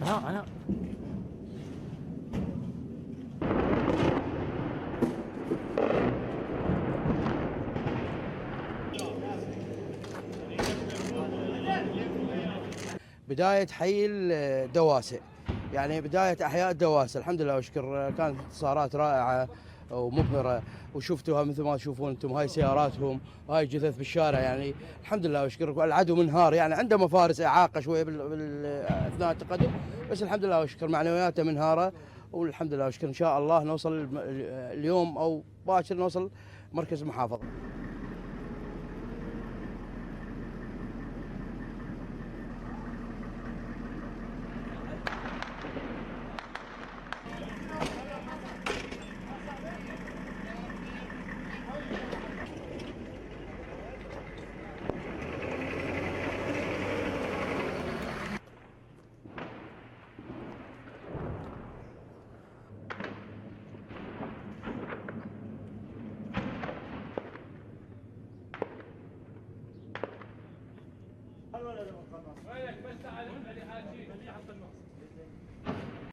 أنا بداية حي الدواسة، يعني بداية أحياء الدواسة. الحمد لله وشكر، كانت انتصارات رائعة ومبهرة، وشفتوها مثل ما تشوفون انتم، هاي سياراتهم وهاي جثث بالشارع. يعني الحمد لله وشكر. العدو منهار، يعني عنده مفارس إعاقة شوية أثناء التقدم، بس الحمد لله وشكر معنوياته منهارة. والحمد لله وشكر، إن شاء الله نوصل اليوم أو باكر نوصل مركز المحافظة.